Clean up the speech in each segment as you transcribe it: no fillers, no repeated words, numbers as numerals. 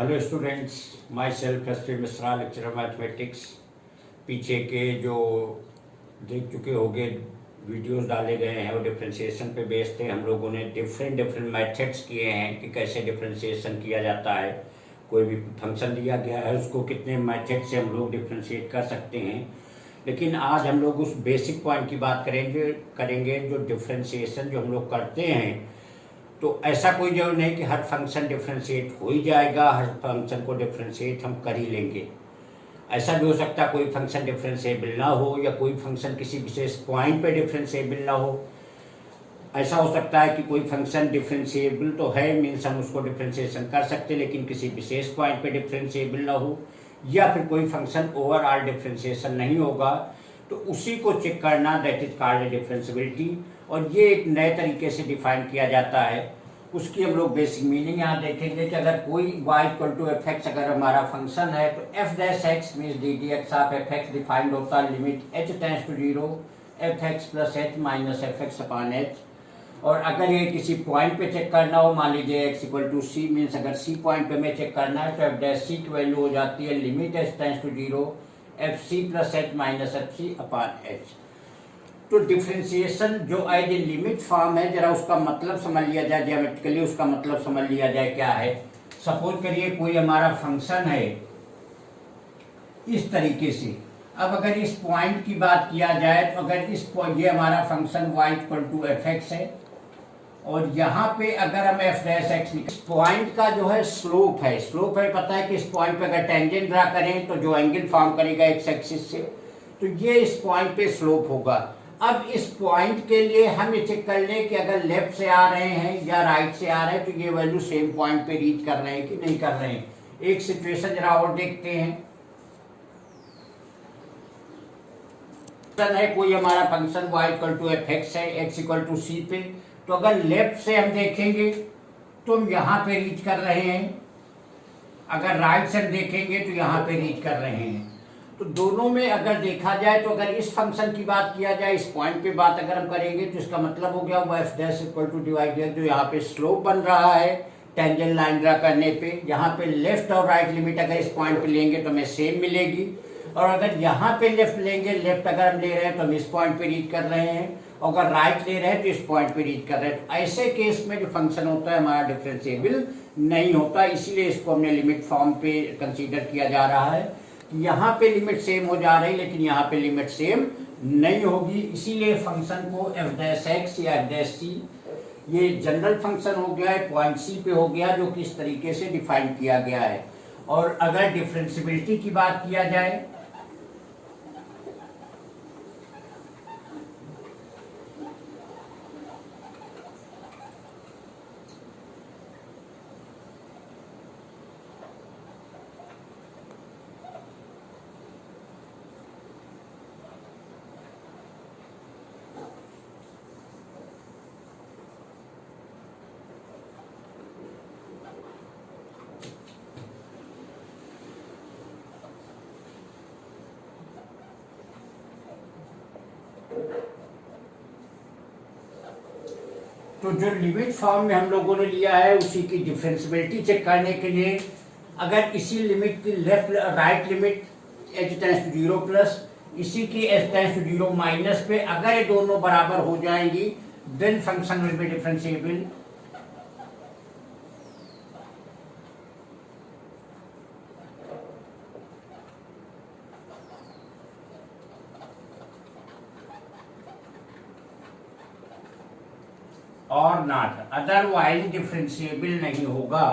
Hello students, my self S Mishra, lecturer mathematics. पीछे के जो देख चुके होंगे वीडियोस डाले गए हैं वो डिफ्रेंशिएशन पे बेस्ड थे। हम लोगों ने डिफरेंट मेथड्स किए हैं कि कैसे डिफ्रेंशिएशन किया जाता है। कोई भी फंक्शन दिया गया है उसको कितने मेथड से हम लोग डिफ्रेंशिएट कर सकते हैं। लेकिन आज हम लोग उस बेसिक पॉइंट की बात करेंगे जो डिफ्रेंशिएशन जो हम लोग करते हैं। तो ऐसा कोई जरूर नहीं कि हर फंक्शन डिफ्रेंशिएट हो ही जाएगा, हर फंक्शन को डिफ्रेंशिएट हम कर ही लेंगे। ऐसा भी हो सकता है कोई फंक्शन डिफ्रेंशिएबल ना हो, या कोई फंक्शन किसी विशेष पॉइंट पे डिफ्रेंशिएबल ना हो। ऐसा हो सकता है कि कोई फंक्शन डिफ्रेंशिएबल तो है, मीन्स हम उसको डिफ्रेंशिएशन कर सकते लेकिन किसी विशेष पॉइंट पे डिफ्रेंशिएबल ना हो, या फिर कोई फंक्शन ओवरऑल डिफ्रेंशिएशन नहीं होगा। तो उसी को चेक करना, दैट इज कॉल्ड डिफ्रेंशिएबिलिटी। और ये एक नए तरीके से डिफाइन किया जाता है। उसकी हम लोग बेसिक मीनिंग यहाँ देखेंगे कि अगर कोई y equal to F X अगर हमारा फंक्शन है तो F dash X means D D X of F X defined होता है limit h tends to 0 F X plus H minus F X upon H. और अगर ये किसी पॉइंट पे चेक करना हो, मान लीजिए x equal to C, means अगर सी पॉइंट पे हमें चेक करना है तो एफ डैश सी की वैल्यू हो जाती है limit h tends to 0 F C plus H minus F C upon H. तो डिफ्रेंशिएशन जो एज ए लिमिट फॉर्म है, जरा उसका मतलब समझ लिया जाए, ज्योमेट्रिकली उसका मतलब समझ लिया जाए क्या है। सपोज करिए कोई हमारा फंक्शन है इस तरीके से। अब अगर इस पॉइंट की बात किया जाए तो अगर इस पॉइंट, ये हमारा function y equal to F X है और यहाँ पे अगर हम एफ डैश एक्स लिखें, पॉइंट का जो है स्लोप है पता है कि इस पॉइंट पे अगर टेंजेंट ड्रा करें तो जो एंगल फॉर्म करेगा एक्स एक्सिस से, तो ये इस पॉइंट पे स्लोप होगा। अब इस पॉइंट के लिए हम ये चेक कर लें कि अगर लेफ्ट से आ रहे हैं या राइट से आ रहे हैं तो ये वैल्यू सेम पॉइंट पे रीच कर रहे हैं कि नहीं कर रहे हैं। एक सिचुएशन जरा और देखते हैं। है कोई हमारा function y equal to F X है x इक्वल टू सी पे, तो अगर लेफ्ट से हम देखेंगे तो हम यहाँ पे रीच कर रहे हैं, अगर राइट से हम देखेंगे तो यहाँ पे रीच कर रहे हैं। तो दोनों में अगर देखा जाए तो अगर इस फंक्शन की बात किया जाए, इस पॉइंट पे बात अगर हम करेंगे तो इसका मतलब हो गया वो F dash equal two divided जो यहाँ पे स्लोप बन रहा है टेंजेंट लाइन ड्रा करने पे। यहाँ पे लेफ्ट और राइट लिमिट अगर इस पॉइंट पे लेंगे तो हमें सेम मिलेगी, और अगर यहाँ पे लेफ्ट लेंगे, लेफ्ट अगर हम ले रहे हैं तो हम इस पॉइंट पे रीच कर रहे हैं, और अगर राइट ले रहे हैं तो इस पॉइंट पे रीच कर रहे हैं। तो ऐसे केस में जो फंक्शन होता है हमारा डिफरेंशिएबल नहीं होता, इसीलिए इसको हमने लिमिट फॉर्म पे कंसिडर किया जा रहा है। यहाँ पे लिमिट सेम हो जा रही लेकिन यहाँ पे लिमिट सेम नहीं होगी, इसीलिए फंक्शन को एफ डैश एक्स या एफ डैश सी, ये जनरल फंक्शन हो गया है, पॉइंट सी पे हो गया, जो कि इस तरीके से डिफाइन किया गया है। और अगर डिफरेंशिएबिलिटी की बात किया जाए तो जो लिमिट फॉर्म में हम लोगों ने लिया है उसी की डिफरेंशिएबिलिटी चेक करने के लिए अगर इसी लिमिट की left right limit h tends to 0 plus इसी की h टेंड्स टू 0 माइनस पे अगर ये दोनों बराबर हो जाएंगी then function will be differentiable. और नॉट अदरवाइज डिफरेंशिएबल नहीं होगा।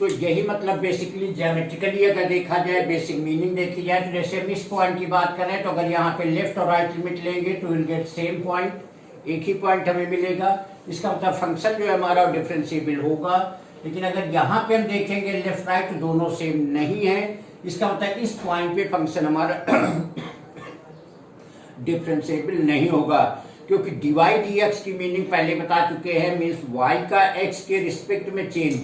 तो यही मतलब बेसिकली ज्योमेट्रिकली अगर देखा जाए, बेसिक मीनिंग देखी जाए, तो जैसे हम इस पॉइंट की बात करें तो अगर यहाँ पे लेफ्ट और राइट लिमिट लेंगे तो विल गेट सेम पॉइंट, एक ही पॉइंट हमें मिलेगा। इसका मतलब फंक्शन जो है हमारा डिफरेंशिएबल होगा। लेकिन अगर यहाँ पे हम देखेंगे लेफ्ट राइट तो दोनों सेम नहीं है, इसका मतलब इस पॉइंट पे फंक्शन हमारा डिफरेंशिएबल नहीं होगा, क्योंकि dy dx की मीनिंग पहले बता चुके हैं, मीन्स y का x के रिस्पेक्ट में चेंज।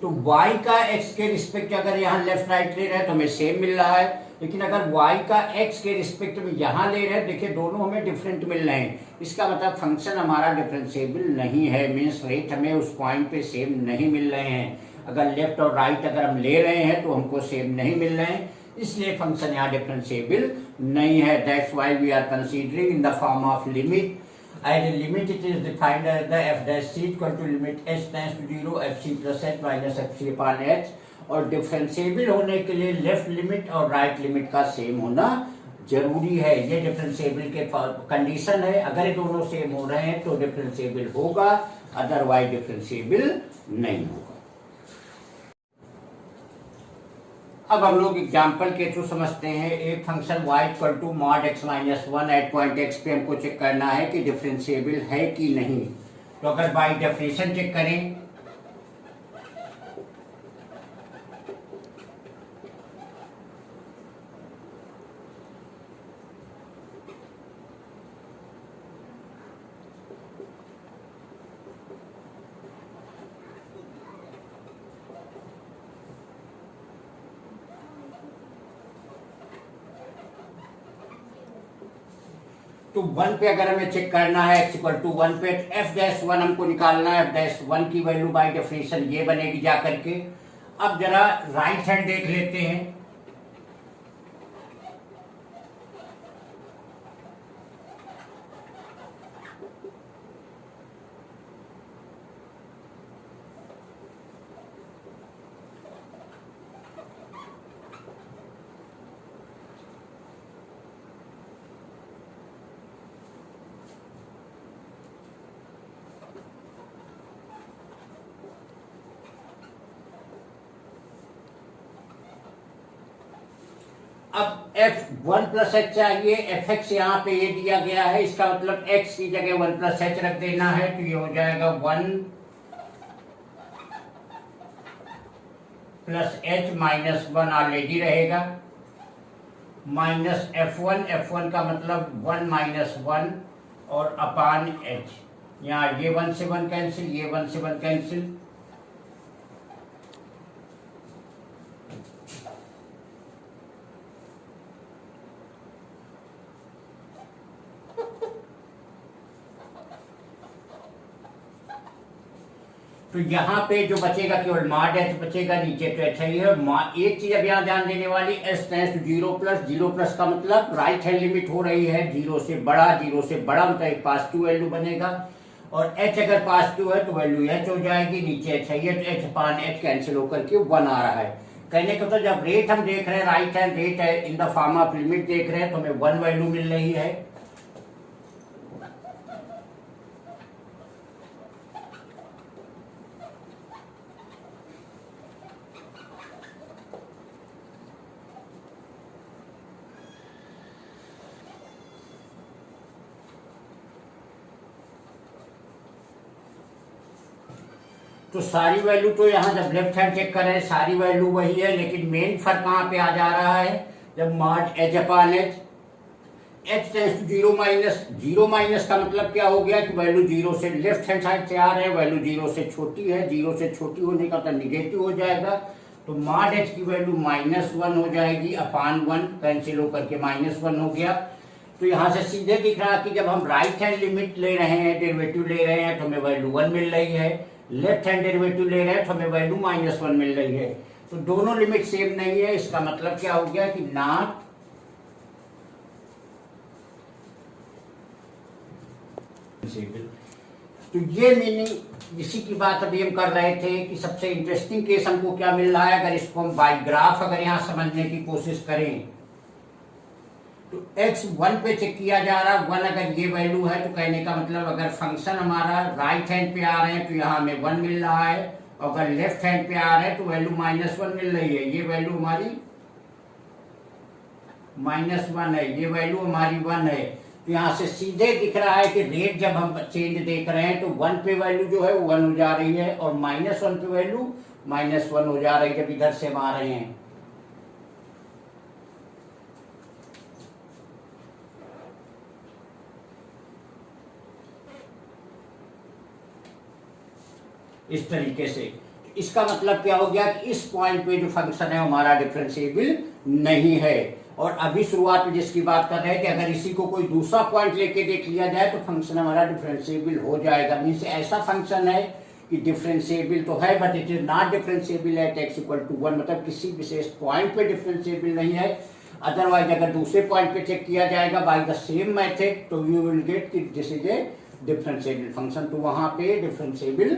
तो y का x के रिस्पेक्ट अगर यहाँ लेफ्ट राइट ले रहे हैं तो हमें सेम मिल रहा है, लेकिन अगर y का x के रिस्पेक्ट में यहाँ ले रहे हैं, देखिए दोनों हमें डिफरेंट मिल रहे हैं, इसका मतलब फंक्शन हमारा डिफरेंशिएबल नहीं है, मीन्स रेट हमें उस पॉइंट पे सेम नहीं मिल रहे हैं। अगर लेफ्ट और राइट अगर हम ले रहे हैं तो हमको सेम नहीं मिल रहे हैं, इसलिए फंक्शन यहाँ डिफरेंशिएबल नहीं है। That's why we are considering in the form of limit. As a limit, it is defined as the f dash c equal to limit h tends to 0 fc plus h minus fc upon h। और differentiable होने के लिए left limit और right limit का same होना जरूरी है। ये डिफरेंशिएबल के कंडीशन है। अगर ये दोनों सेम हो रहे हैं तो डिफरेंशिएबल होगा, अदरवाइज डिफरेंशिएबल नहीं होगा। अब हम लोग एग्जाम्पल के थ्रू समझते हैं। एक function y equal to mod x minus 1 at point x पे हमको चेक करना है कि डिफरेंशिएबल है कि नहीं। तो अगर बाय डेफिनेशन चेक करें तो 1 पे अगर हमें चेक करना है x इक्वल टू 1 पे f डैश 1 हमको निकालना है। f डैश 1 की वैल्यू बाय डेफिनेशन ये बनेगी जा करके। अब जरा राइट हैंड देख लेते हैं। अब f1 प्लस एच चाहिए, एफ एक्स यहाँ पे ये दिया गया है, इसका मतलब x की जगह 1 प्लस एच रख देना है। तो ये हो जाएगा 1 प्लस एच माइनस 1 ऑलरेडी रहेगा, माइनस f1 का मतलब 1 माइनस 1 और अपान h। यहाँ ये 1 से 1 कैंसिल, ये 1 से 1 कैंसिल। तो यहाँ पे जो बचेगा केवल मॉड एच बचेगा, नीचे तो अच्छा ही है। एक चीज अब यहाँ ध्यान देने वाली, एस टेंस टू 0 प्लस का मतलब राइट हैंड लिमिट हो रही है 0 से बड़ा मतलब एक पॉजिटिव वैल्यू बनेगा। और एच अगर पॉजिटिव है तो वैल्यू एच हो जाएगी, नीचे अच्छा ही है तो एच अपान एच कैंसिल होकर के 1 आ रहा है। कहने का तो जब रेट हम देख रहे हैं, राइट हैंड रेट है इन द फॉर्म ऑफ लिमिट देख रहे हैं, तो हमें 1 वैल्यू मिल रही है। तो सारी वैल्यू तो यहाँ जब लेफ्ट हैंड चेक कर रहे हैं सारी वैल्यू वही है, लेकिन मेन फर्क कहाँ पे आ जा रहा है, जब mod H upon H, H tends to 0 minus का मतलब क्या हो गया कि वैल्यू 0 से लेफ्ट हैंड साइड से आ रहे हैं, वैल्यू 0 से छोटी है, 0 से छोटी होने का मतलब निगेटिव हो जाएगा। तो मॉड एच की वैल्यू -1 हो जाएगी, अपान 1 कैंसिल होकर के -1 हो गया। तो यहाँ से सीधे दिख रहा कि जब हम राइट हैंड लिमिट ले रहे हैं, डेरिवेटिव ले रहे हैं, तो हमें वैल्यू 1 मिल रही है, लेफ्ट हैंड डेरिवेटिव ले रहे हैं तो हमें वैल्यू -1 मिल रही है। तो दोनों लिमिट सेम नहीं है, इसका मतलब क्या हो गया कि नॉट तो ये मीनिंग, इसी की बात अभी हम कर रहे थे कि सबसे इंटरेस्टिंग केस हमको क्या मिल रहा है। अगर इसको हम बाय ग्राफ अगर यहां समझने की कोशिश करें तो x 1 पे चेक किया जा रहा है, 1 अगर ये वैल्यू है तो कहने का मतलब अगर फंक्शन हमारा राइट हैंड पे आ रहे हैं तो यहाँ हमें 1 मिल रहा है, और अगर लेफ्ट हैंड पे आ रहे हैं तो वैल्यू -1 मिल रही है। ये वैल्यू हमारी -1 है, ये वैल्यू हमारी 1 है। तो यहाँ से सीधे दिख रहा है कि रेट जब हम चेंज देख रहे हैं तो 1 पे वैल्यू जो है वो 1 हो जा रही है, और -1 पे वैल्यू -1 हो जा रही है जब इधर से हम आ रहे हैं। इस तरीके से इसका मतलब क्या हो गया कि इस पॉइंट पे जो फंक्शन है हमारा डिफरेंशिएबल नहीं है। और अभी शुरुआत में जिसकी बात कर रहे हैं कि अगर इसी को कोई दूसरा पॉइंट लेके देख लिया जाए तो फंक्शन हमारा डिफरेंशिएबल हो जाएगा। मीन्स ऐसा फंक्शन है कि डिफरेंशिएबल तो है but it is not differentiable at x equal to 1, मतलब किसी विशेष पॉइंट पे डिफरेंशिएबल नहीं है। अदरवाइज अगर दूसरे पॉइंट पे चेक किया जाएगा बाय द सेम मेथड तो यू विल गेट कि this is a differentiable function, तो वहां पे डिफरेंशिएबल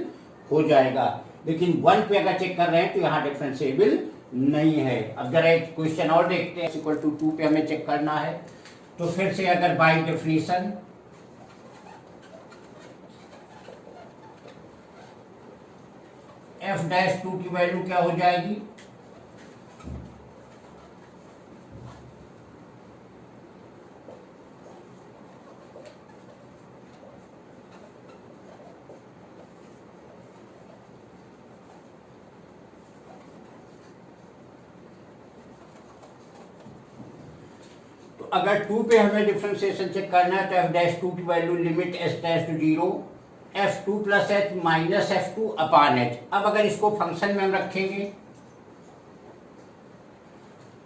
हो जाएगा। लेकिन 1 पे अगर चेक कर रहे हैं तो यहाँ डिफरेंशिएबल नहीं है। अगर एक क्वेश्चन और देखते हैं, x इक्वल टू 2 पे हमें चेक करना है, तो फिर से अगर बाय डेफिनेशन f'(2) की वैल्यू क्या हो जाएगी, तो अगर 2 पे हमें डिफरेंशिएशन चेक करना है तो f'(2) की value limit s' to 0 f2 plus H minus f2 upon H. अब अगर इसको फंक्शन में हम रखेंगे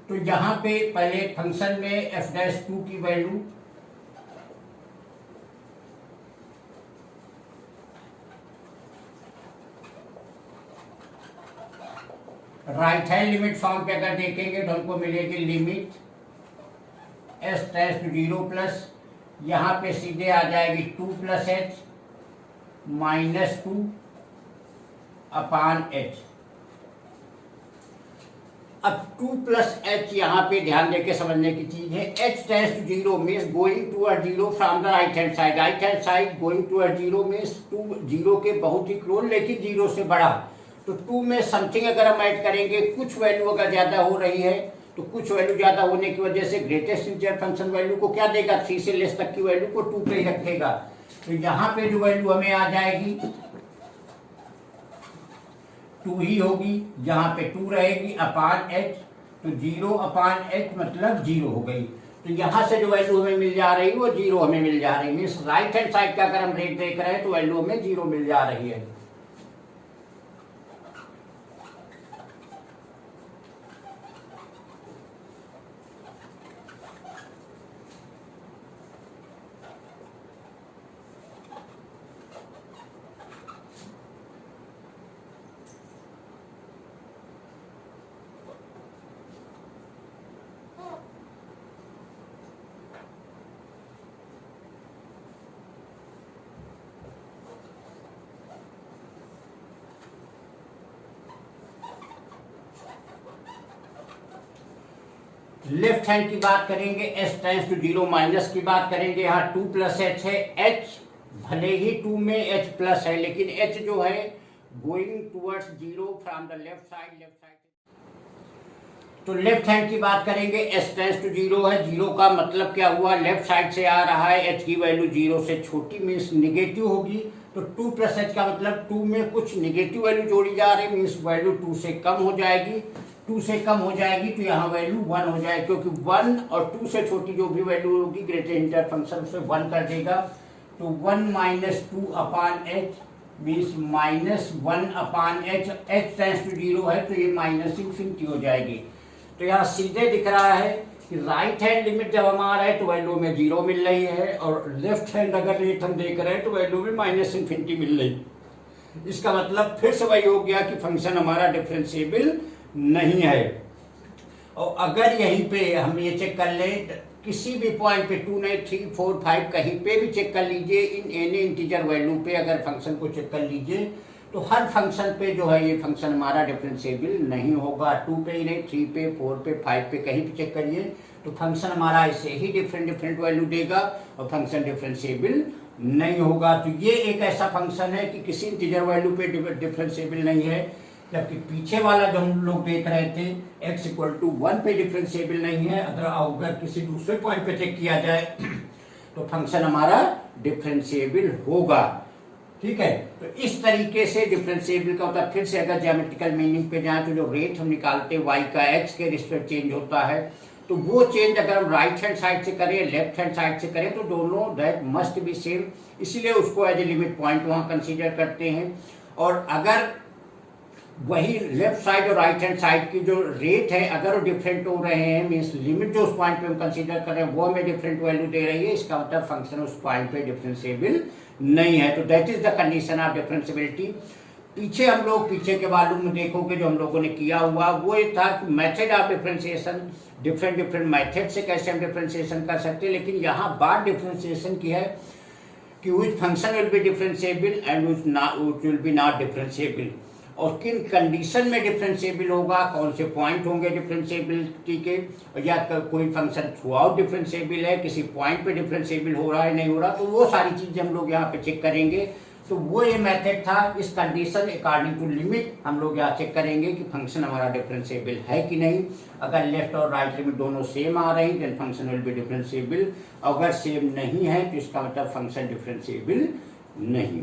तो यहां पे पहले फंक्शन में f'(2) की value right hand limit form पे अगर देखेंगे तो हमको मिलेगी लिमिट s' टू 0 प्लस यहां पे सीधे आ जाएगी 2 प्लस एच -2 अपान एच। अब 2 प्लस एच यहाँ पे ध्यान देके समझने की चीज है। h tends to 0 means going toward 0 from the right hand side. Right hand side going toward 0 means 2 0 के बहुत ही क्लोज लेकिन 0 से बड़ा। तो 2 में समथिंग अगर हम ऐड करेंगे, कुछ वैल्यू अगर ज्यादा हो रही है तो कुछ वैल्यू ज्यादा होने की वजह से ग्रेटेस्ट इंटीजर फंक्शन वैल्यू को क्या देगा, 3 से लेस तक की वैल्यू को 2 पे ही रखेगा। तो यहाँ पे जो वैल्यू हमें आ जाएगी 2 ही होगी, यहाँ पे 2 रहेगी अपान एच, तो 0 अपान एच मतलब 0 हो गई। तो यहाँ से जो वैल्यू हमें मिल जा रही है वो 0 हमें मिल जा रही है। मीन्स राइट हैंड साइड का अगर हम रेट देख रहे हैं तो वैल्यू हमें 0 मिल जा रही है। लेफ्ट हैंड की बात करेंगे, s टेंड्स टू 0 माइनस की बात करेंगे, यहाँ 2 प्लस एच है। h भले ही 2 में h प्लस है लेकिन h जो है going towards 0 from the left side. तो लेफ्ट हैंड की बात करेंगे, s टेंड्स टू 0 है। 0 का मतलब क्या हुआ, लेफ्ट साइड से आ रहा है, h की वैल्यू 0 से छोटी मीन्स निगेटिव होगी। तो 2 प्लस एच का मतलब 2 में कुछ निगेटिव वैल्यू जोड़ी जा रही मीन्स वैल्यू 2 से कम हो जाएगी। 2 से कम हो जाएगी तो यहाँ वैल्यू 1 हो जाएगी, क्योंकि 1 और 2 से छोटी जो भी वैल्यू होगी ग्रेटर इंटीजर फंक्शन उसे 1 कर देगा। तो 1 minus 2 upon H means -1 upon H. h tends to 0 है तो ये माइनस इन्फिनिटी हो जाएगी। तो यहाँ सीधे दिख रहा है कि राइट हैंड लिमिट जब हम आ रहे हैं तो वैल्यू में 0 मिल रही है और लेफ्ट हैंड अगर रेट हम देख रहे हैं तो वैल्यू में माइनस इन्फिनिटी मिल रही। इसका मतलब फिर से वही हो गया कि फंक्शन हमारा डिफरेंशिएबल नहीं है। और अगर यहीं पे हम ये चेक कर लें किसी भी पॉइंट पे 2 नहीं 3 4 5 कहीं पे भी चेक कर लीजिए, इन एनी इंटीजर वैल्यू पे अगर फंक्शन को चेक कर लीजिए तो हर फंक्शन पे जो है ये फंक्शन हमारा डिफरेंशिएबल नहीं होगा। 2 पे ही नहीं, 3 पे 4 पे 5 पे कहीं भी चेक करिए तो फंक्शन हमारा ऐसे ही डिफरेंट वैल्यू देगा और फंक्शन डिफरेंशिएबल नहीं होगा। तो ये एक ऐसा फंक्शन है कि किसी इंटीजर वैल्यू पे डिफरेंशिएबल नहीं है, जबकि पीछे वाला जो हम लोग देख रहे थे x इक्वल टू 1 पे डिफरेंशिएबल नहीं है। अगर किसी दूसरे पॉइंट पे चेक किया जाए तो फंक्शन हमारा डिफरेंशिएबल होगा। ठीक है, तो इस तरीके से डिफरेंशिएबल का होता है। फिर से अगर ज्योमेट्रिकल मीनिंग पे जाए तो जो रेट हम निकालते हैं y का x के रिस्पेक्ट चेंज होता है, तो वो चेंज अगर हम राइट हैंड साइड से करें लेफ्ट हैंड साइड से करें तो दोनों दैट मस्ट बी सेम, इसीलिए उसको एज ए लिमिट पॉइंट वहां कंसीडर करते हैं। और अगर वही लेफ्ट साइड और राइट हैंड साइड की जो रेट है अगर वो डिफरेंट हो रहे हैं मीन्स लिमिट जो उस पॉइंट पे हम कंसीडर कर रहे हैं वो हमें डिफरेंट वैल्यू दे रही है, इसका मतलब फंक्शन उस पॉइंट पे डिफरेंशिएबल नहीं है। तो that is the condition of differentiability. पीछे हम लोग पीछे के मालूम में देखोगे जो हम लोगों ने किया हुआ वो ये था कि method of differentiation, different method से कैसे हम डिफ्रेंसिएशन कर सकते हैं, लेकिन यहाँ बात डिफ्रेंसिएशन की है कि which function will be differentiable and which will be not differentiable, और किन कंडीशन में डिफरेंशिएबल होगा, कौन से पॉइंट होंगे डिफरेंशिएबिलिटी के, या कोई फंक्शन थ्रू आउट डिफरेंशिएबल है, किसी पॉइंट पे डिफरेंशिएबल हो रहा है नहीं हो रहा, तो वो सारी चीज़ें हम लोग यहाँ पे चेक करेंगे। तो वो ये मेथड था, इस कंडीशन अकॉर्डिंग टू लिमिट हम लोग यहाँ चेक करेंगे कि फंक्शन हमारा डिफरेंशिएबल है कि नहीं। अगर लेफ्ट और राइट लिमिट दोनों सेम आ रही then function will be differentiable, अगर सेम नहीं है तो इसका मतलब फंक्शन डिफरेंशिएबल नहीं।